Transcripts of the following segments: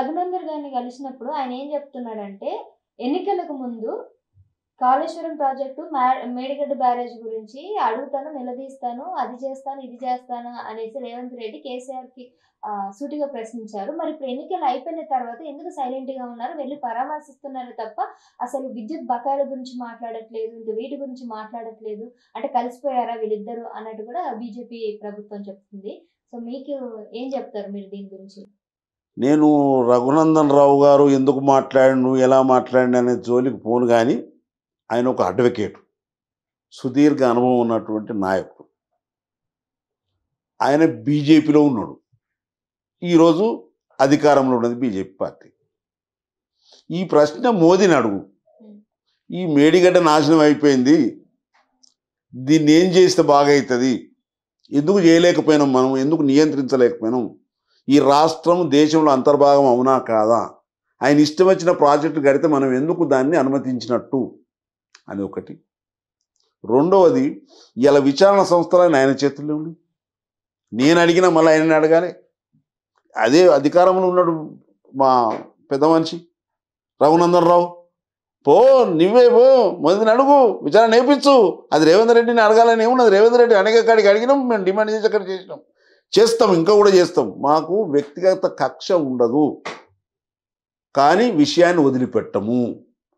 రఘునందన్ గారిని కలిసినప్పుడు ఆయన ఏం చెప్తున్నాడంటే, ఎన్నికలకు ముందు కాళేశ్వరం ప్రాజెక్టు మేడిగడ్డ బ్యారేజ్ గురించి అడుగుతాను, నిలదీస్తాను, అది చేస్తాను, ఇది చేస్తాను అనేసి రేవంత్ రెడ్డి కేసీఆర్‌కి సూటిగా ప్రశ్నించారు. మరి ఇప్పుడు ఎన్నికలు అయిపోయిన తర్వాత ఎందుకు సైలెంట్‌గా ఉన్నారు? వెళ్లి పరామర్శిస్తున్నారు తప్ప అసలు విద్యుత్ బకాయిల గురించి మాట్లాడట్లేదు. ఇంక వీటి గురించి మాట్లాడట్లేదు. అంటే కలిసిపోయారా వీళ్ళిద్దరు అన్నట్టు కూడా బీజేపీ ప్రభుత్వం చెప్తుంది. సో మీకు ఏం చెప్తారు మీరు దీని గురించి? నేను రఘునందన్ రావు గారు ఎందుకు మాట్లాడిండు, ఎలా మాట్లాడిండు అనే జోలికి పోను కానీ ఆయన ఒక అడ్వకేట్, సుదీర్ఘ అనుభవం ఉన్నటువంటి నాయకుడు. ఆయన బీజేపీలో ఉన్నాడు. ఈరోజు అధికారంలో ఉన్నది బీజేపీ పార్టీ. ఈ ప్రశ్న మోదీని అడుగు. ఈ మేడిగడ్డ నాశనం అయిపోయింది, దీన్ని ఏం చేస్తే బాగవుతుంది, ఎందుకు చేయలేకపోయినాం, మనం ఎందుకు నియంత్రించలేకపోయినాం, ఈ రాష్ట్రం దేశంలో అంతర్భాగం అవునా కాదా, ఆయన ఇష్టం వచ్చిన ప్రాజెక్టు కడితే మనం ఎందుకు దాన్ని అనుమతించినట్టు అని ఒకటి. రెండవది, ఇలా విచారణ సంస్థలని ఆయన చేతుల్లో ఉంది. నేను అడిగినా మళ్ళీ ఆయనని అడగాలి. అదే అధికారంలో ఉన్నాడు మా పెద్ద మనిషి రఘునందన్ రావు. నువ్వే పో, మొదటిని అడుగు, విచారణ నేర్పించు. అది రేవంత్ రెడ్డిని అడగాలని ఏమున్నది? రేవంత్ రెడ్డి అనేక కాడికి అడిగినాం, మేము డిమాండ్ చేసి అక్కడ చేస్తాం, ఇంకా కూడా చేస్తాం. మాకు వ్యక్తిగత కక్ష ఉండదు, కానీ విషయాన్ని వదిలిపెట్టము.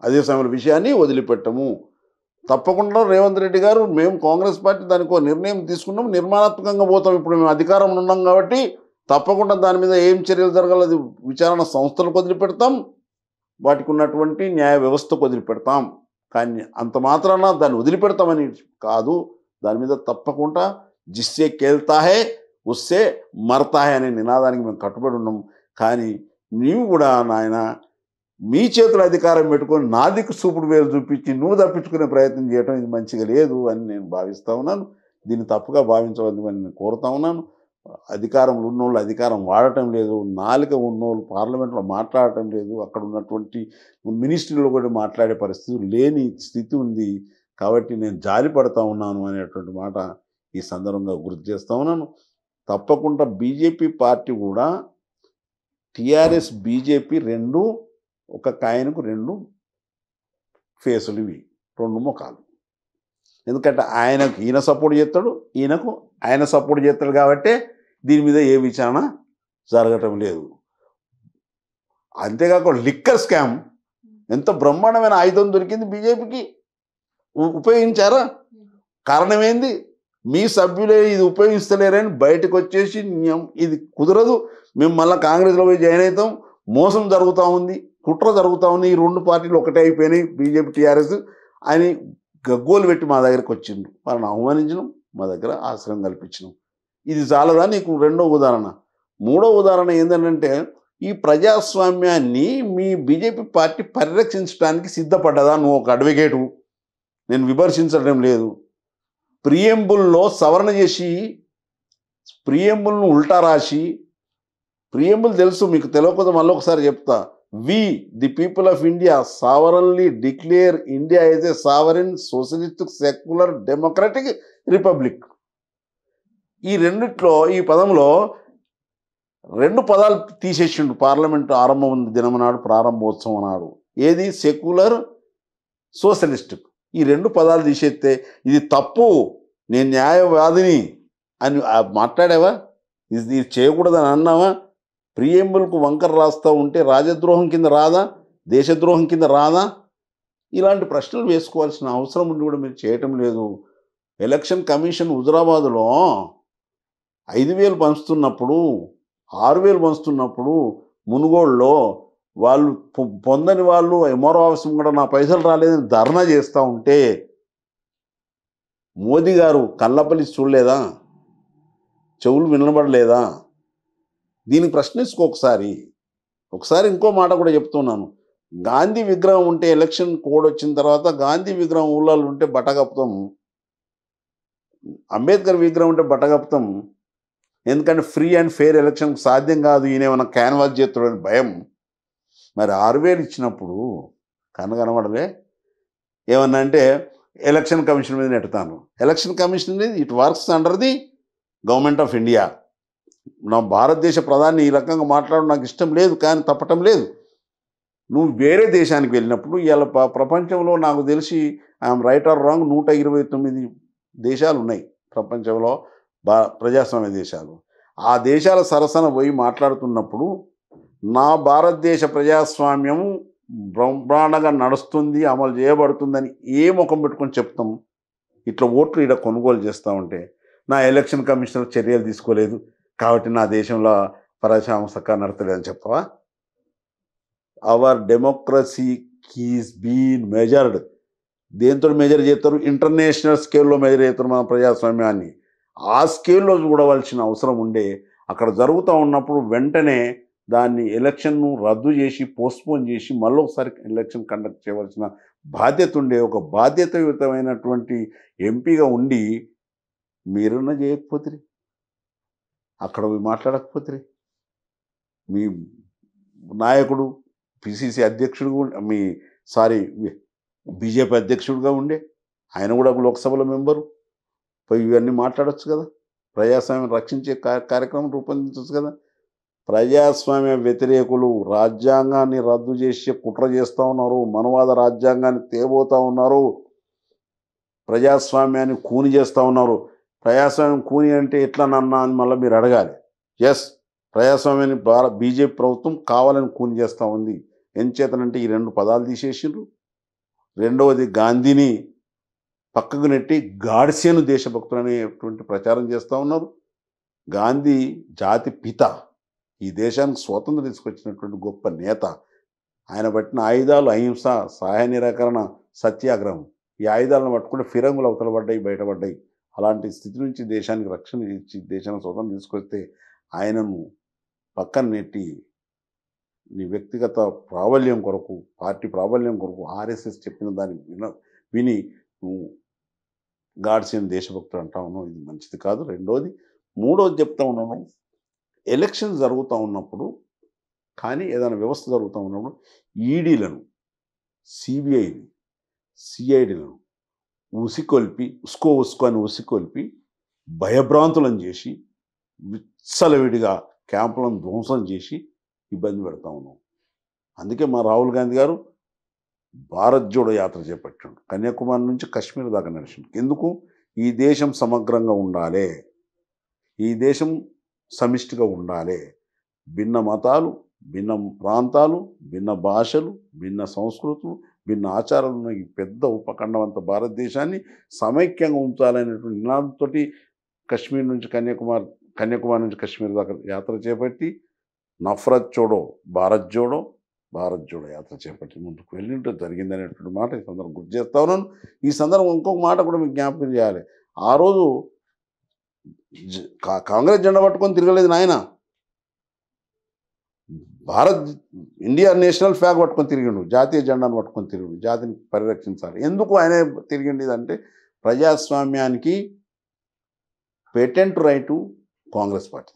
అదే సమయంలో విషయాన్ని వదిలిపెట్టము. తప్పకుండా రేవంత్ రెడ్డి గారు, మేము కాంగ్రెస్ పార్టీ దానికి ఒక నిర్ణయం తీసుకున్నాం, నిర్మాణాత్మకంగా పోతాం. ఇప్పుడు మేము అధికారంలో ఉన్నాం కాబట్టి తప్పకుండా దాని మీద ఏం చర్యలు జరగాలి అది విచారణ సంస్థలకు వదిలిపెడతాం, వాటికి ఉన్నటువంటి న్యాయ వ్యవస్థకు వదిలిపెడతాం. కానీ అంత మాత్రాన దాన్ని వదిలిపెడతామని కాదు, దాని మీద తప్పకుండా జిస్సే కేల్తా హే ఉస్సే మరతా హే అనే నినాదానికి మేము కట్టుబడి ఉన్నాం. కానీ నీవు కూడా నాయన మీ చేతుల అధికారం పెట్టుకొని నా దిక్కు చూపుడు వేలు చూపించి నువ్వు తప్పించుకునే ప్రయత్నం చేయడం ఇది మంచిగా లేదు అని నేను భావిస్తూ ఉన్నాను. దీన్ని తప్పుగా భావించవద్దని నేను కోరుతా ఉన్నాను. అధికారంలో ఉన్నోళ్ళు అధికారం వాడటం లేదు, నాలుక ఉన్నోళ్ళు పార్లమెంట్లో మాట్లాడటం లేదు, అక్కడ ఉన్నటువంటి మినిస్ట్రీలో కూడా మాట్లాడే పరిస్థితి లేని స్థితి ఉంది. కాబట్టి నేను జాలి పడతా ఉన్నాను అనేటువంటి మాట ఈ సందర్భంగా గుర్తు చేస్తూ ఉన్నాను. తప్పకుండా బీజేపీ పార్టీ కూడా టీఆర్ఎస్ బీజేపీ రెండు ఒక కాయనకు రెండు ఫేసులు, ఇవి రెండు ముఖాలు. ఎందుకంటే ఆయనకు ఈయన సపోర్ట్ చేస్తాడు, ఈయనకు ఆయన సపోర్ట్ చేస్తాడు. కాబట్టి దీని మీద ఏ విచారణ జరగటం లేదు. అంతేకాకుండా లిక్కర్ స్కామ్ ఎంత బ్రహ్మాండమైన ఆయుధం దొరికింది బీజేపీకి, ఉపయోగించారా? కారణం ఏంది? మీ సభ్యులే ఇది ఉపయోగిస్తలేరని బయటకు వచ్చేసి ఇది కుదరదు, మేము మళ్ళీ కాంగ్రెస్లో పోయి జాయిన్ అవుతాం, మోసం జరుగుతూ ఉంది, కుట్ర జరుగుతూ ఉంది, ఈ రెండు పార్టీలు ఒకటే అయిపోయినాయి బీజేపీ టీఆర్ఎస్ అని గగ్గోలు పెట్టి మా దగ్గరికి వచ్చిండ్రు. వాళ్ళని ఆహ్వానించడం, మా దగ్గర ఆశ్రయం కల్పించడం. ఇది చాలదా నీకు? రెండో ఉదాహరణ. మూడో ఉదాహరణ ఏంటంటే, ఈ ప్రజాస్వామ్యాన్ని మీ బీజేపీ పార్టీ పరిరక్షించడానికి సిద్ధపడ్డదా? నువ్వు ఒక అడ్వకేటు, నేను విమర్శించడం లేదు. ప్రియంబుల్లో సవరణ చేసి ప్రియంబుల్ను ఉల్టా రాసి, ప్రియంబుల్ తెలుసు మీకు, తెలియకపోతే మళ్ళీ ఒకసారి చెప్తా. We the people of India sovereignly declare India as a sovereign socialistic secular democratic republic. ఈ రెండిట్లో ఈ పదంలో రెండు పదాలు తీసేసిండు పార్లమెంటు ఆరంభం దినం నాడు, ప్రారంభోత్సవం నాడు. ఏది? Secular, socialistic. ఈ రెండు పదాలు తీసేస్తే ఇది తప్పు, నేను న్యాయవాదిని అని మాట్లాడావా? ఇది చేయకూడదని అన్నావా? ప్రియంబుల్కు వంకర రాస్తూ ఉంటే రాజద్రోహం కింద రాదా, దేశద్రోహం కింద రాదా? ఇలాంటి ప్రశ్నలు వేసుకోవాల్సిన అవసరం ఉండి కూడా మీరు చేయటం లేదు. ఎలక్షన్ కమిషన్ హుజరాబాదులో 5,000 పంచుతున్నప్పుడు, 6,000 పంచుతున్నప్పుడు, మునుగోడులో వాళ్ళు పొందని వాళ్ళు ఎంఆర్ఓ ఆఫీస్ కూడా నా పైసలు రాలేదని ధర్నా చేస్తూ ఉంటే మోదీ గారు కళ్ళపల్లి చూడలేదా? చెవులు వినబడలేదా? దీనికి ప్రశ్నించుకో ఒకసారి. ఇంకో మాట కూడా చెప్తున్నాను. గాంధీ విగ్రహం ఉంటే, ఎలక్షన్ కోడ్ వచ్చిన తర్వాత గాంధీ విగ్రహం ఊళ్ళలో ఉంటే బట్టగప్తాం, అంబేద్కర్ విగ్రహం ఉంటే బట్టగప్తాం. ఎందుకంటే ఫ్రీ అండ్ ఫెయిర్ ఎలక్షన్ సాధ్యం కాదు, ఈయన ఏమైనా క్యాన్వాస్ చేస్తాడని భయం. మరి 6,000 ఇచ్చినప్పుడు కనబడలే. ఏమన్నా అంటే ఎలక్షన్ కమిషన్ మీద నెడతాను. ఎలక్షన్ కమిషన్ అనేది it works under the government of India. నా భారతదేశ ప్రధాని ఈ రకంగా మాట్లాడడం నాకు ఇష్టం లేదు, కానీ తప్పటం లేదు. నువ్వు వేరే దేశానికి వెళ్ళినప్పుడు ఇవాళ ప్రపంచంలో నాకు తెలిసి ఐఎమ్ రైట్ ఆర్ రాంగ్ 129 దేశాలు ఉన్నాయి ప్రపంచంలో, ప్రజాస్వామ్య దేశాలు. ఆ దేశాల సరసన పోయి మాట్లాడుతున్నప్పుడు నా భారతదేశ ప్రజాస్వామ్యం బ్రహ్మాండంగా నడుస్తుంది, అమలు చేయబడుతుందని ఏ ముఖం పెట్టుకొని చెప్తాం? ఇట్లా ఓట్లు ఇక్కడ కొనుగోలు చేస్తూ ఉంటే నా ఎలక్షన్ కమిషనర్ చర్యలు తీసుకోలేదు కాబట్టి నా దేశంలో ప్రజాస్వామ్యం చక్కగా నడతలేదని చెప్తావా? Our democracy is been measured. దేంతో మెజర్ చేస్తారు? ఇంటర్నేషనల్ స్కేల్లో మెజర్ చేస్తారు మన ప్రజాస్వామ్యాన్ని. ఆ స్కేల్లో చూడవలసిన అవసరం ఉండే. అక్కడ జరుగుతూ ఉన్నప్పుడు వెంటనే దాన్ని ఎలక్షన్ను రద్దు చేసి పోస్ట్పోన్ చేసి మళ్ళీ ఒకసారి ఎలక్షన్ కండక్ట్ చేయవలసిన బాధ్యత ఉండే. ఒక బాధ్యతాయుతమైనటువంటి ఎంపీగా ఉండి మీరున్న చేయకపోతే, అక్కడ మాట్లాడకపోతే, మీ నాయకుడు పిసిసి అధ్యక్షుడు బీజేపీ అధ్యక్షుడిగా ఉండే ఆయన కూడా లోక్సభలో మెంబరు, పోయి ఇవన్నీ మాట్లాడవచ్చు కదా, ప్రజాస్వామ్యం రక్షించే కార్యక్రమం రూపొందించవచ్చు కదా. ప్రజాస్వామ్య వ్యతిరేకులు రాజ్యాంగాన్ని రద్దు చేసి కుట్ర చేస్తూ ఉన్నారు, మనవాద రాజ్యాంగాన్ని తేబోతూ ఉన్నారు, ప్రజాస్వామ్యాన్ని కూని చేస్తూ ఉన్నారు. ప్రజాస్వామ్యం కూని అంటే ఎట్లనన్నా అని మళ్ళీ మీరు అడగాలి. ఎస్, ప్రజాస్వామ్యాన్ని బీజేపీ ప్రభుత్వం కావాలని కూని చేస్తూ ఉంది. ఎంచేతనంటే ఈ 2 పదాలు తీసేసిండ్రు. రెండవది, గాంధీని పక్కకు నెట్టి గాడ్సేను దేశభక్తులు అనేటువంటి ప్రచారం చేస్తూ ఉన్నారు. గాంధీ జాతి పిత, ఈ దేశానికి స్వాతంత్రం తీసుకొచ్చినటువంటి గొప్ప నేత. ఆయన పట్టిన ఆయుధాలు అహింస, సహాయ నిరాకరణ, సత్యాగ్రహం. ఈ ఆయుధాలను పట్టుకుంటే ఫిరంగులు అవతల పడ్డాయి, బయటపడ్డాయి. అలాంటి స్థితి నుంచి దేశానికి రక్షణ ఇచ్చి దేశానికి స్వతంత్రం తీసుకొస్తే ఆయనను పక్కన నెట్టి నీ వ్యక్తిగత ప్రాబల్యం కొరకు, పార్టీ ప్రాబల్యం కొరకు ఆర్ఎస్ఎస్ చెప్పిన దాన్ని విని నువ్వు గాడ్సేను దేశభక్తుడు అంటా ఉన్నావు. ఇది మంచిది కాదు. రెండోది, మూడోది చెప్తా ఉన్నాను, ఎలక్షన్ జరుగుతూ ఉన్నప్పుడు కానీ ఏదైనా వ్యవస్థ జరుగుతూ ఉన్నప్పుడు ఈడీలను, సిబిఐని, సిఐడిలను ఉసికొల్పి భయభ్రాంతులను చేసి విచ్చలవిడిగా క్యాంపులను ధ్వంసం చేసి ఇబ్బంది పెడతా ఉన్నాం. అందుకే మా రాహుల్ గాంధీ గారు భారత్ జోడో యాత్ర చేపట్టాడు. కన్యాకుమారి నుంచి కాశ్మీర్ దాకా నడిచిండు. ఎందుకు? ఈ దేశం సమగ్రంగా ఉండాలి, ఈ దేశం సమిష్టిగా ఉండాలి. భిన్న మతాలు, భిన్న ప్రాంతాలు, భిన్న భాషలు, భిన్న సంస్కృతులు, భిన్న ఆచారాలు ఉన్న ఈ పెద్ద ఉపఖండవంత భారతదేశాన్ని సమైక్యంగా ఉంచాలనేటువంటి నినాదంతో కశ్మీర్ నుంచి కన్యాకుమారి నుంచి కాశ్మీర్ దాకా యాత్ర చేపట్టి నఫరత్ చోడో భారత్ జోడో యాత్ర చేపట్టి ముందుకు వెళ్ళింటూ జరిగిందనేటువంటి మాట ఈ సందర్భం గుర్తు చేస్తా ఉన్నాను. ఈ సందర్భం ఇంకొక మాట కూడా మీకు జ్ఞాపకం చేయాలి. ఆ రోజు కాంగ్రెస్ జెండా పట్టుకొని తిరగలేదు నాయన, ఇండియా నేషనల్ ఫ్లాగ్ పట్టుకొని తిరిగిండు, జాతీయ జెండాను పట్టుకొని తిరిగిండు. జాతిని పరిరక్షించాలి. ఎందుకు ఆయన తిరిగింది అంటే ప్రజాస్వామ్యానికి పేటెంట్ రైటు కాంగ్రెస్ పార్టీ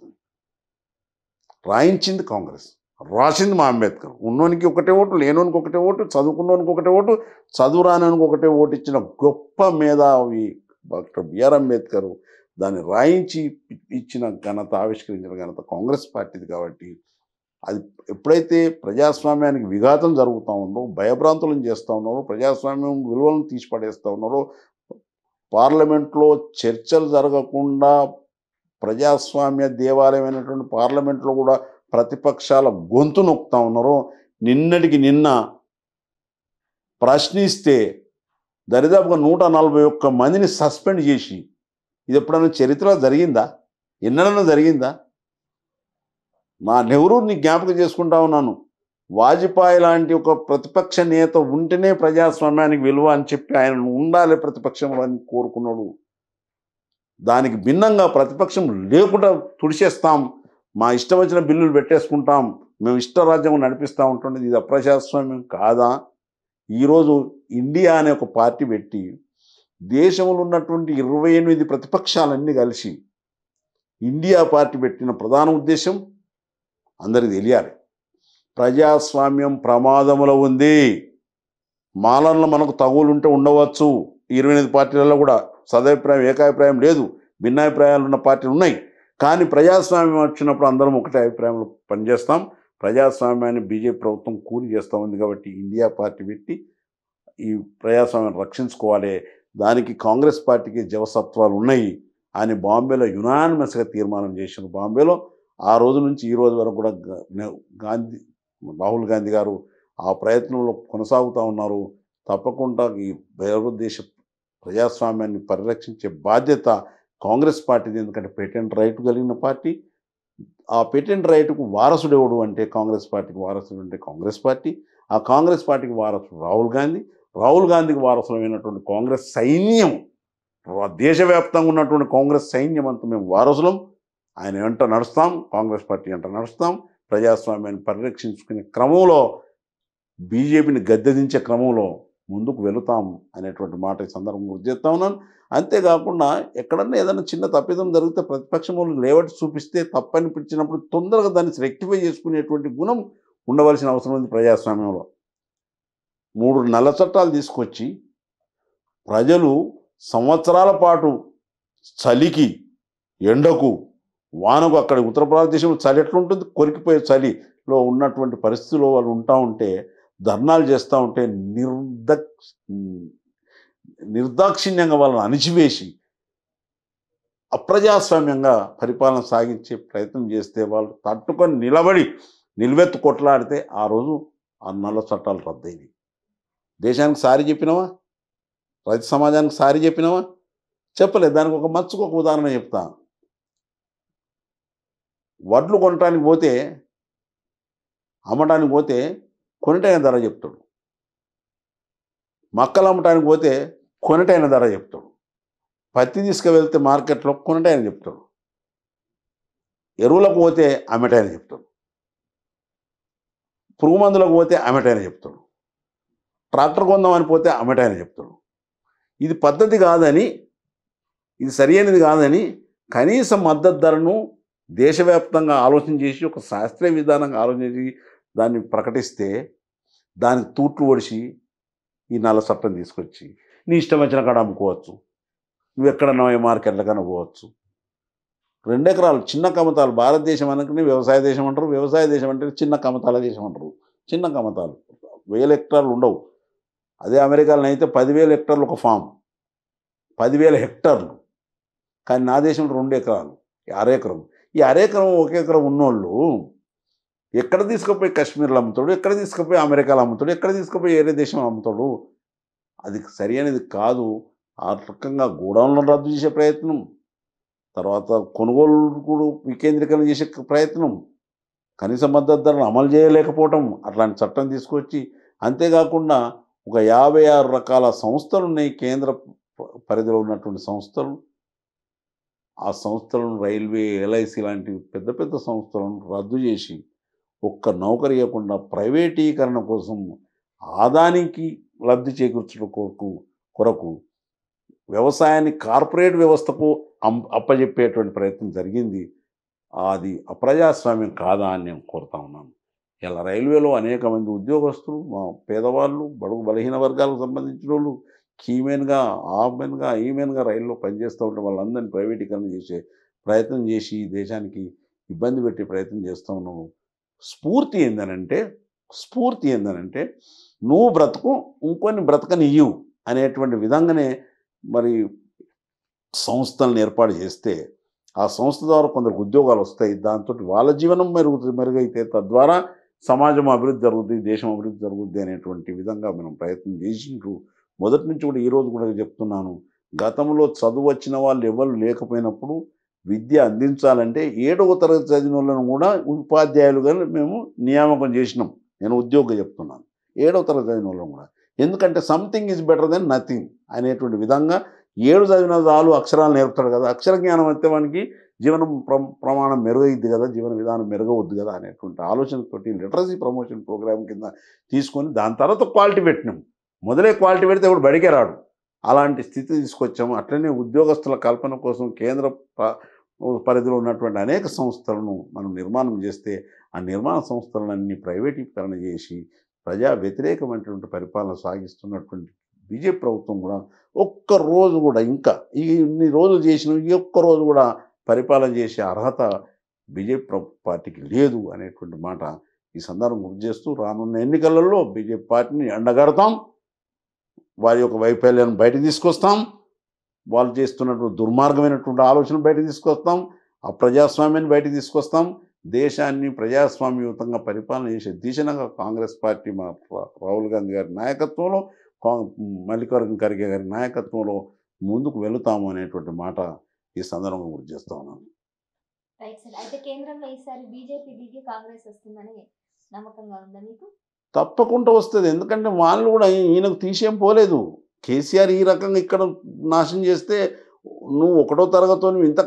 రాయించింది, కాంగ్రెస్ రాసింది మా అంబేద్కర్. ఉన్నోనికి ఒకటే ఓటు, లేనోనికి ఒకటే ఓటు, చదువుకున్నోనికి ఒకటే ఓటు, చదువు రానోనికి ఒకటే ఓటు ఇచ్చిన గొప్ప మేధావి డాక్టర్ బిఆర్ అంబేద్కర్ దాన్ని రాయించి ఇచ్చిన ఘనత, ఆవిష్కరించిన ఘనత కాంగ్రెస్ పార్టీది. కాబట్టి అది ఎప్పుడైతే ప్రజాస్వామ్యానికి విఘాతం జరుగుతూ ఉందో, భయభ్రాంతులను చేస్తూ ఉన్నారో, ప్రజాస్వామ్యం విలువలను తీసిపడేస్తూ ఉన్నారో, పార్లమెంట్లో చర్చలు జరగకుండా ప్రజాస్వామ్య దేవాలయమైనటువంటి పార్లమెంట్లో కూడా ప్రతిపక్షాల గొంతు నొక్కుతా ఉన్నారో, నిన్నటికి నిన్న ప్రశ్నిస్తే దరిదాపుగా 141 మందిని సస్పెండ్ చేసి, ఇది ఎప్పుడైనా చరిత్రలో జరిగిందా? ఎన్నడైనా జరిగిందా? నా నెహ్రూని జ్ఞాపకం చేసుకుంటా ఉన్నాను. వాజ్పేయి లాంటి ఒక ప్రతిపక్ష నేత ఉంటేనే ప్రజాస్వామ్యానికి విలువ అని చెప్పి ఆయన ఉండాలి ప్రతిపక్షంలో అని కోరుకున్నాడు. దానికి భిన్నంగా ప్రతిపక్షం లేకుండా తుడిచేస్తాం, మా ఇష్టం వచ్చిన బిల్లులు పెట్టేసుకుంటాం, మేము ఇష్టరాజ్యం నడిపిస్తూ ఉంటుండేది. ఇది అప్రజాస్వామ్యం కాదా? ఈరోజు ఇండియా అనే ఒక పార్టీ పెట్టి దేశంలో ఉన్నటువంటి 28 ప్రతిపక్షాలన్నీ కలిసి ఇండియా పార్టీ పెట్టిన ప్రధాన ఉద్దేశం అందరికీ తెలియాలి. ప్రజాస్వామ్యం ప్రమాదంలో ఉంది. మాలన్లో మనకు తగులుంటే ఉండవచ్చు, 28 పార్టీలలో కూడా సదాభిప్రాయం ఏకాభిప్రాయం లేదు, భిన్నాభిప్రాయాలు ఉన్న పార్టీలు ఉన్నాయి. కానీ ప్రజాస్వామ్యం వచ్చినప్పుడు అందరం ఒకటే అభిప్రాయంలో పనిచేస్తాం. ప్రజాస్వామ్యాన్ని బీజేపీ ప్రభుత్వం కూలి చేస్తూ ఉంది కాబట్టి ఇండియా పార్టీ పెట్టి ఈ ప్రజాస్వామ్యాన్ని రక్షించుకోవాలి, దానికి కాంగ్రెస్ పార్టీకి జవసత్వాలు ఉన్నాయి అని బాంబేలో యునానిమస్గా తీర్మానం చేసిన బాంబేలో ఆ రోజు నుంచి ఈ రోజు వరకు కూడా రాహుల్ గాంధీ గారు ఆ ప్రయత్నంలో కొనసాగుతూ ఉన్నారు. తప్పకుండా ఈ భారతదేశ ప్రజాస్వామ్యాన్ని పరిరక్షించే బాధ్యత కాంగ్రెస్ పార్టీది. ఎందుకంటే పేటెంట్ రైట్ కలిగిన పార్టీ. ఆ పేటెంట్ రైట్కు వారసుడు ఎవడు అంటే కాంగ్రెస్ పార్టీకి వారసుడు అంటే కాంగ్రెస్ పార్టీ. ఆ కాంగ్రెస్ పార్టీకి వారసుడు రాహుల్ గాంధీ. రాహుల్ గాంధీకి వారసులమైనటువంటి కాంగ్రెస్ సైన్యం, దేశవ్యాప్తంగా ఉన్నటువంటి కాంగ్రెస్ సైన్యం అంతా మేము వారసులం. ఆయన వెంట నడుస్తాం, కాంగ్రెస్ పార్టీ వెంట నడుస్తాం. ప్రజాస్వామ్యాన్ని పరిరక్షించుకునే క్రమంలో, బీజేపీని గద్దెదించే క్రమంలో ముందుకు వెళుతాం అనేటువంటి మాట ఈ సందర్భంగా గుర్తు చేస్తా ఉన్నాను. అంతేకాకుండా ఎక్కడన్నా ఏదైనా చిన్న తప్పిదం జరిగితే ప్రతిపక్షం వాళ్ళు లేవటి చూపిస్తే తప్పని పిలిచినప్పుడు తొందరగా దాన్ని రెక్టిఫై చేసుకునేటువంటి గుణం ఉండవలసిన అవసరం ఉంది ప్రజాస్వామ్యంలో. 3 నల్ల చట్టాలు తీసుకొచ్చి ప్రజలు సంవత్సరాల పాటు చలికి, ఎండకు, వానకు, అక్కడ ఉత్తరప్రదేశ్లో చలి ఎట్లుంటుంది, కొరికిపోయే చలిలో ఉన్నటువంటి పరిస్థితుల్లో వాళ్ళు ఉంటా ఉంటే, ధర్నాలు చేస్తూ ఉంటే నిర్దాక్షిణ్యంగా వాళ్ళని అణిచివేసి అప్రజాస్వామ్యంగా పరిపాలన సాగించే ప్రయత్నం చేస్తే వాళ్ళు తట్టుకొని నిలబెత్తు కొట్లాడితే ఆ రోజు ఆ నల్ల చట్టాలు రద్దయినాయి. దేశానికి సారి చెప్పినావా? రైతు సమాజానికి సారి చెప్పినావా? చెప్పలేదు. దానికి ఒక మచ్చుకు ఒక ఉదాహరణ చెప్తా. వడ్లు కొనటానికి పోతే, అమ్మటానికి పోతే కొనటైన ధర చెప్తాడు. మక్కలు అమ్మటానికి పోతే కొనటైన ధర చెప్తాడు. పత్తి తీసుకువెళ్తే మార్కెట్లో కొనటైన చెప్తాడు. ఎరువులకు పోతే అమ్మటైన చెప్తాడు. పురుగు మందులకు పోతే అమ్మటైన చెప్తాడు. ట్రాక్టర్ కొందామని పోతే అమ్మటైన చెప్తాడు. ఇది పద్ధతి కాదని, ఇది సరి అయినది కాదని కనీస మద్దతు ధరను దేశవ్యాప్తంగా ఆలోచన చేసి ఒక శాస్త్రీయ విధానంగా ఆలోచన చేసి దాన్ని ప్రకటిస్తే దానికి తూట్లు ఒడిసి ఈ నల్ల చట్టం తీసుకొచ్చి నీ ఇష్టం వచ్చిన కాడ అమ్ముకోవచ్చు, నువ్వు ఎక్కడన్నా మార్కెట్లకన్నా పోవచ్చు. 2 ఎకరాలు చిన్న కమతాలు. భారతదేశం అనగానే వ్యవసాయ దేశం అంటారు. వ్యవసాయ దేశం అంటే చిన్న కమతాల దేశం అంటారు. చిన్న కమతాలు 1000 హెక్టార్లు ఉండవు. అదే అమెరికాలో అయితే 10,000 హెక్టార్లు ఒక ఫామ్, 10,000 హెక్టార్లు. కానీ నా దేశంలో 2 ఎకరాలు, అరెకరం. ఈ అరెకరం 1 ఎకరం ఉన్నోళ్ళు ఎక్కడ తీసుకుపోయి కాశ్మీర్లో అమ్ముతాడు, ఎక్కడ తీసుకుపోయి అమెరికాలో అమ్ముతాడు, ఎక్కడ తీసుకుపోయి వేరే దేశంలో అమ్ముతాడు? అది సరి అనేది కాదు. ఆ రకంగా గోడౌన్లను రద్దు చేసే ప్రయత్నం, తర్వాత కొనుగోలు కూడా వికేంద్రీకరణ చేసే ప్రయత్నం, కనీస మద్దతు ధరను అమలు చేయలేకపోవటం, అట్లాంటి చట్టం తీసుకొచ్చి. అంతేకాకుండా ఒక 56 రకాల సంస్థలు ఉన్నాయి కేంద్ర పరిధిలో ఉన్నటువంటి సంస్థలు. ఆ సంస్థలను రైల్వే, ఎల్ఐసి లాంటి పెద్ద పెద్ద సంస్థలను రద్దు చేసి ఒక్క నౌకరీ ఇవ్వకుండా ప్రైవేటీకరణ కోసం, ఆదానికి లబ్ధి చేకూర్చడం కొరకు వ్యవసాయాన్ని కార్పొరేట్ వ్యవస్థకు అప్పజెప్పేటువంటి ప్రయత్నం జరిగింది. అది అప్రజాస్వామ్యం కాదా అని నేను కోరుతా ఉన్నాను. ఇలా రైల్వేలో అనేక మంది ఉద్యోగస్తులు, మా పేదవాళ్ళు, బడుగు బలహీన వర్గాలకు సంబంధించిన వాళ్ళు కీమెన్గా, ఈమెన్గా రైల్లో పనిచేస్తూ ఉంటే వాళ్ళందరినీ ప్రైవేటీకరణ చేసే ప్రయత్నం చేసి దేశానికి ఇబ్బంది పెట్టే ప్రయత్నం చేస్తూ ఉన్నాము. స్ఫూర్తి ఏందనంటే నువ్వు బ్రతుకు, ఇంకొన్ని బ్రతకనియ్యు అనేటువంటి విధంగానే మరి సంస్థలను ఏర్పాటు చేస్తే ఆ సంస్థ ద్వారా కొందరికి ఉద్యోగాలు వస్తాయి. దాంతో వాళ్ళ జీవనం మెరుగైతే తద్వారా సమాజం అభివృద్ధి జరుగుతుంది, దేశం అభివృద్ధి జరుగుద్ది అనేటువంటి విధంగా మనం ప్రయత్నం చేసిండ్రు. మొదటి నుంచి కూడా ఈరోజు కూడా చెప్తున్నాను, గతంలో చదువు వచ్చిన వాళ్ళు ఎవరు లేకపోయినప్పుడు విద్య అందించాలంటే 7వ తరగతి చదివిన వాళ్ళను కూడా ఉపాధ్యాయులుగా మేము నియామకం చేసినాం. నేను ఉద్యోగం చెప్తున్నాను, 7వ తరగతి చదివిన వాళ్ళను కూడా. ఎందుకంటే something is better than nothing అనేటువంటి విధంగా 7 చదివిన చాలు అక్షరాలు నేర్పుతాడు కదా, అక్షర జ్ఞానం అయితే వానికి జీవనం ప్రమాణం మెరుగైద్ది కదా, జీవన విధానం మెరుగవద్దు కదా అనేటువంటి ఆలోచనతోటి లిటరసీ ప్రమోషన్ ప్రోగ్రామ్ కింద తీసుకొని దాని తర్వాత క్వాలిటీ పెట్టినాం. మొదలే క్వాలిటీ పెడితే ఇప్పుడు బడికే రాడు. అలాంటి స్థితి తీసుకొచ్చాము. అట్లనే ఉద్యోగస్తుల కల్పన కోసం కేంద్ర పరిధిలో ఉన్నటువంటి అనేక సంస్థలను మనం నిర్మాణం చేస్తే ఆ నిర్మాణ సంస్థలన్నీ ప్రైవేటీకరణ చేసి ప్రజా వ్యతిరేకమైనటువంటి పరిపాలన సాగిస్తున్నటువంటి బీజేపీ ప్రభుత్వం కూడా ఒక్కరోజు కూడా ఇంకా ఇన్ని రోజులు చేసిన ఈ ఒక్కరోజు కూడా పరిపాలన చేసే అర్హత బీజేపీ పార్టీకి లేదు అనేటువంటి మాట ఈ సందర్భం గుర్తు చేస్తూ రానున్న ఎన్నికలలో బీజేపీ పార్టీని ఎండగడతాం, వారి యొక్క వైఫల్యాన్ని బయటకు తీసుకొస్తాం, వాళ్ళు చేస్తున్నటువంటి దుర్మార్గమైనటువంటి ఆలోచనలు బయటకు తీసుకొస్తాం, అప్రజాస్వామ్యాన్ని బయటకు తీసుకొస్తాం, దేశాన్ని ప్రజాస్వామ్యయుతంగా పరిపాలన చేసే దిశగా కాంగ్రెస్ పార్టీ మా రాహుల్ గాంధీ గారి నాయకత్వంలో, మల్లికార్జున ఖర్గే గారి నాయకత్వంలో ముందుకు వెళుతాము అనేటువంటి మాట ఈ సందర్భంగా గుర్తు చేస్తా ఉన్నాను. Right sir. అయితే కేంద్రంలో ఈసారి బీజేపీ దిగి కాంగ్రెస్ వస్తుందని నమ్మకంగా ఉందా మీకు? తప్పకుండా వస్తుంది. ఎందుకంటే వాళ్ళు కూడా ఈయనకు తీసేం పోలేదు. కేసీఆర్ ఈ రకంగా ఇక్కడ నాశనం చేస్తే, నువ్వు 1వ తరగతితో నువ్వు ఇంత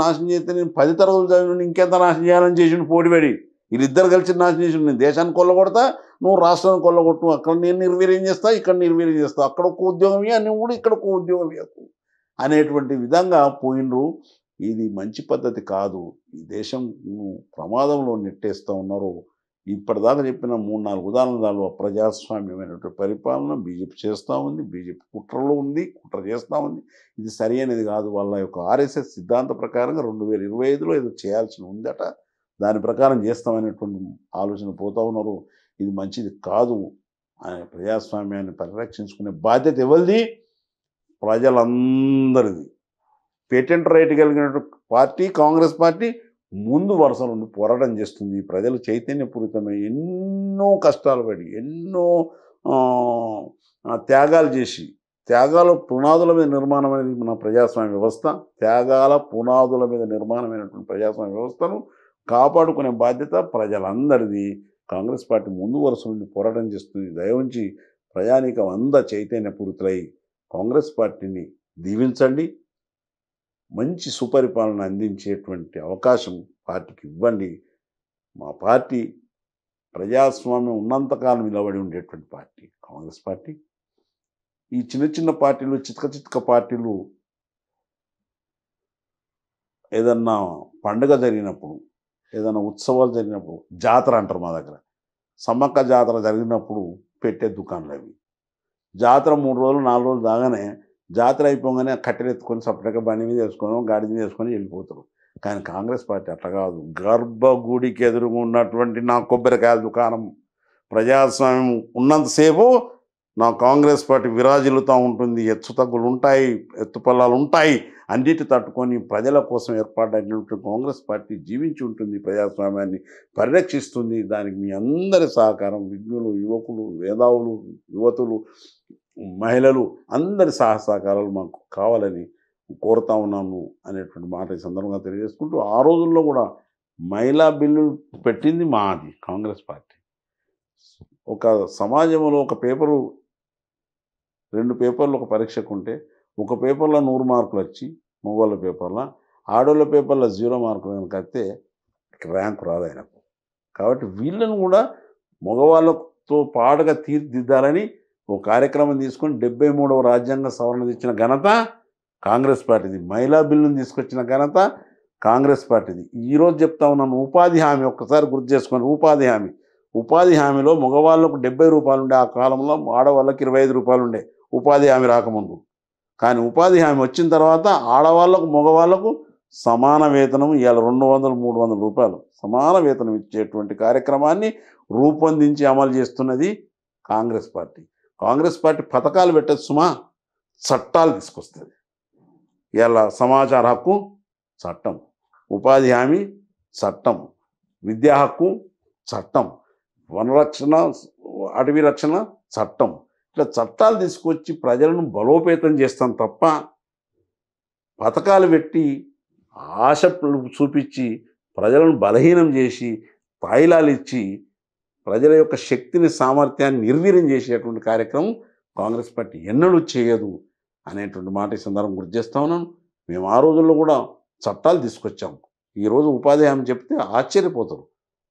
నాశనం చేస్తే నేను 10 తరగతులు చదివి ఇంకెంత నాశనం చేయాలని చేసిండు పోటీపడి. వీళ్ళిద్దరు కలిసి నాశనం చేసిండు. నేను దేశాన్ని కొల్లగొడతా, నువ్వు రాష్ట్రాన్ని కొల్లగొట్టు, అక్కడ నేను నిర్వీర్యం చేస్తా, ఇక్కడ నిర్వీర్యం చేస్తా, అక్కడ ఒక ఉద్యోగం ఇవ్వ, నువ్వు కూడా ఇక్కడ ఒక ఉద్యోగం ఇవ్వకు అనేటువంటి విధంగా పోయినరు. ఇది మంచి పద్ధతి కాదు. ఈ దేశం ప్రమాదంలో నెట్టేస్తూ ఉన్నారు. ఇప్పటిదాకా చెప్పిన 3-4 ఉదాహరణలు అప్రజాస్వామ్యమైనటువంటి పరిపాలన బీజేపీ చేస్తూ ఉంది, బీజేపీ కుట్రలో ఉంది, కుట్ర చేస్తూ ఉంది. ఇది సరి అనేది కాదు. వాళ్ళ యొక్క ఆర్ఎస్ఎస్ సిద్ధాంత ప్రకారంగా 2025లో ఏదో చేయాల్సి ఉందట, దాని ప్రకారం చేస్తామనేటువంటి ఆలోచన పోతూ ఉన్నారు. ఇది మంచిది కాదు. ప్రజాస్వామ్యాన్ని పరిరక్షించుకునే బాధ్యత ఎవరిది? ప్రజలందరిది. పేటెంట్ రైట్ కలిగిన పార్టీ కాంగ్రెస్ పార్టీ ముందు వరుస నుండి పోరాటం చేస్తుంది. ప్రజలు చైతన్యపూరితమై ఎన్నో కష్టాలు పడి, ఎన్నో త్యాగాలు చేసి, త్యాగాల పునాదుల మీద నిర్మాణం అనేది మన ప్రజాస్వామ్య వ్యవస్థ. త్యాగాల పునాదుల మీద నిర్మాణమైనటువంటి ప్రజాస్వామ్య వ్యవస్థను కాపాడుకునే బాధ్యత ప్రజలందరిది. కాంగ్రెస్ పార్టీ ముందు వరుస నుండి పోరాటం చేస్తుంది. దయవుంచి ప్రజానీకం అంతా చైతన్యపూరితులై కాంగ్రెస్ పార్టీని దీవించండి. మంచి సుపరిపాలన అందించేటువంటి అవకాశం పార్టీకి ఇవ్వండి. మా పార్టీ ప్రజాస్వామ్యం ఉన్నంతకాలం నిలబడి ఉండేటువంటి పార్టీ కాంగ్రెస్ పార్టీ. ఈ చిన్న చిన్న పార్టీలు, చితక పార్టీలు ఏదన్నా పండుగ జరిగినప్పుడు, ఏదైనా ఉత్సవాలు జరిగినప్పుడు, జాతర అంటారు మా దగ్గర, సమ్మక్క జాతర జరిగినప్పుడు పెట్టే దుకాణాలు అవి. జాతర 3 రోజులు 4 రోజులు దాగానే జాతర అయిపోగానే కట్టెలు ఎత్తుకొని సపరేట్గా బండి మీద వేసుకొని గాడి మీద వేసుకొని వెళ్ళిపోతారు. కానీ కాంగ్రెస్ పార్టీ అట్లా కాదు. గర్భగుడికి ఎదురుగా ఉన్నటువంటి నా కొబ్బరికాయల దుకాణం, ప్రజాస్వామ్యం ఉన్నంతసేపు నా కాంగ్రెస్ పార్టీ విరాజిల్లుతూ ఉంటుంది. హెచ్చుతగ్గులు ఉంటాయి, ఎత్తుపల్లాలు ఉంటాయి, అన్నిటి తట్టుకొని ప్రజల కోసం ఏర్పాటైనటువంటి కాంగ్రెస్ పార్టీ జీవించి ఉంటుంది, ప్రజాస్వామ్యాన్ని పరిరక్షిస్తుంది. దానికి మీ అందరి సహకారం, విజ్ఞులు, యువకులు, మేధావులు, యువతులు, మహిళలు అందరి సహకారాలు మాకు కావాలని కోరుతా ఉన్నాను అనేటువంటి మాట ఈ సందర్భంగా తెలియజేసుకుంటూ, ఆ రోజుల్లో కూడా మహిళా బిల్లు పెట్టింది మాది కాంగ్రెస్ పార్టీ. ఒక సమాజంలో ఒక పేపరు, 2 పేపర్లు ఒక పరీక్షకు ఉంటే, ఒక పేపర్లో 100 మార్కులు వచ్చి మగవాళ్ళ పేపర్లో, ఆడవాళ్ళ పేపర్లో 0 మార్కులు కనుక వస్తే ర్యాంకు రాదు ఆయనకు. కాబట్టి వీళ్ళను కూడా మగవాళ్ళతో పాటుగా తీర్చిదిద్దాలని ఓ కార్యక్రమం తీసుకొని 73వ రాజ్యాంగ సవరణ తెచ్చిన ఘనత కాంగ్రెస్ పార్టీది. మహిళా బిల్లును తీసుకొచ్చిన ఘనత కాంగ్రెస్ పార్టీది. ఈరోజు చెప్తా ఉన్నాను, ఉపాధి హామీ ఒక్కసారి గుర్తు చేసుకొని, ఉపాధి హామీలో మగవాళ్ళకు 70 రూపాయలు ఉండే ఆ కాలంలో, ఆడవాళ్ళకి 25 రూపాయలు ఉండే ఉపాధి హామీ రాకముందు. కానీ ఉపాధి హామీ వచ్చిన తర్వాత ఆడవాళ్ళకు మగవాళ్ళకు సమాన వేతనం, ఇవాళ 200-300 రూపాయలు సమాన వేతనం ఇచ్చేటువంటి కార్యక్రమాన్ని రూపొందించి అమలు చేస్తున్నది కాంగ్రెస్ పార్టీ. కాంగ్రెస్ పార్టీ పథకాలు పెట్టదు సుమా, చట్టాలు తీసుకొస్తుంది. ఇవాళ సమాచార హక్కు చట్టం, ఉపాధి హామీ చట్టం, విద్యా హక్కు చట్టం, వనరక్షణ, అటవీ రక్షణ చట్టం, ఇట్లా చట్టాలు తీసుకొచ్చి ప్రజలను బలోపేతం చేస్తాం తప్ప పథకాలు పెట్టి ఆశ చూపించి ప్రజలను బలహీనం చేసి తాయిలాలు ఇచ్చి ప్రజల యొక్క శక్తిని, సామర్థ్యాన్ని నిర్వీర్యం చేసేటువంటి కార్యక్రమం కాంగ్రెస్ పార్టీ ఎన్నడూ చేయదు అనేటువంటి మాట ఈ సందర్భం గుర్తు చేస్తా ఉన్నాను. మేము ఆ రోజుల్లో కూడా చట్టాలు తీసుకొచ్చాము. ఈరోజు ఉపాధి హామీ చెప్తే ఆశ్చర్యపోతారు.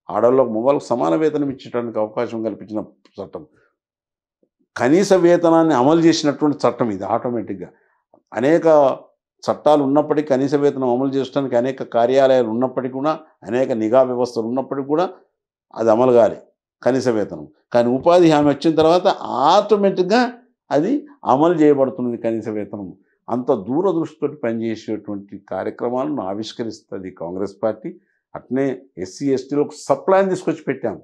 ఆడవాళ్ళకు మగవాళ్ళకు సమాన వేతనం ఇచ్చడానికి అవకాశం కల్పించిన చట్టం, కనీస వేతనాన్ని అమలు చేసినటువంటి చట్టం ఇది. ఆటోమేటిక్గా అనేక చట్టాలు ఉన్నప్పటికీ, కనీస వేతనం అమలు చేయడానికి అనేక కార్యాలయాలు ఉన్నప్పటికీ కూడా, అనేక నిఘా వ్యవస్థలు ఉన్నప్పటికీ కూడా అది అమలు కాలే కనీస వేతనం. కానీ ఉపాధి హామీ వచ్చిన తర్వాత ఆటోమేటిక్గా అది అమలు చేయబడుతున్నది కనీస వేతనం. అంత దూరదృష్టితో పనిచేసేటువంటి కార్యక్రమాలను ఆవిష్కరిస్తుంది కాంగ్రెస్ పార్టీ. అట్నే ఎస్సీ ఎస్టీలకు సప్లాన్ తీసుకొచ్చి పెట్టాం.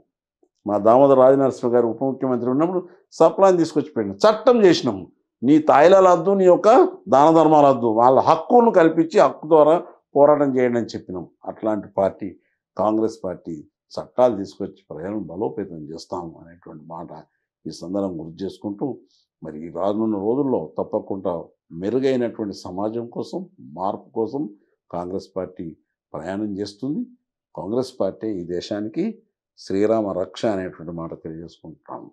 మా దామోదర రాజనరసింహ గారు ఉప ముఖ్యమంత్రి ఉన్నప్పుడు సప్లాన్ తీసుకొచ్చి పెట్టాం, చట్టం చేసినాము. నీ తాయిలాలు వద్దు, నీ యొక్క దాన ధర్మాలు వద్దు, వాళ్ళ హక్కును కల్పించి హక్కు ద్వారా పోరాటం చేయండి అని చెప్పినాం. అట్లాంటి పార్టీ కాంగ్రెస్ పార్టీ. చట్టాలు తీసుకొచ్చి ప్రజలను బలోపేతం చేస్తాము అనేటువంటి మాట ఈ సందర్భం గుర్తు చేసుకుంటూ, మరి ఈ రానున్న రోజుల్లో తప్పకుండా మెరుగైనటువంటి సమాజం కోసం, మార్పు కోసం కాంగ్రెస్ పార్టీ ప్రయాణం చేస్తుంది. కాంగ్రెస్ పార్టీ ఈ దేశానికి శ్రీరామ రక్ష అనేటువంటి మాట తెలియజేసుకుంటాము.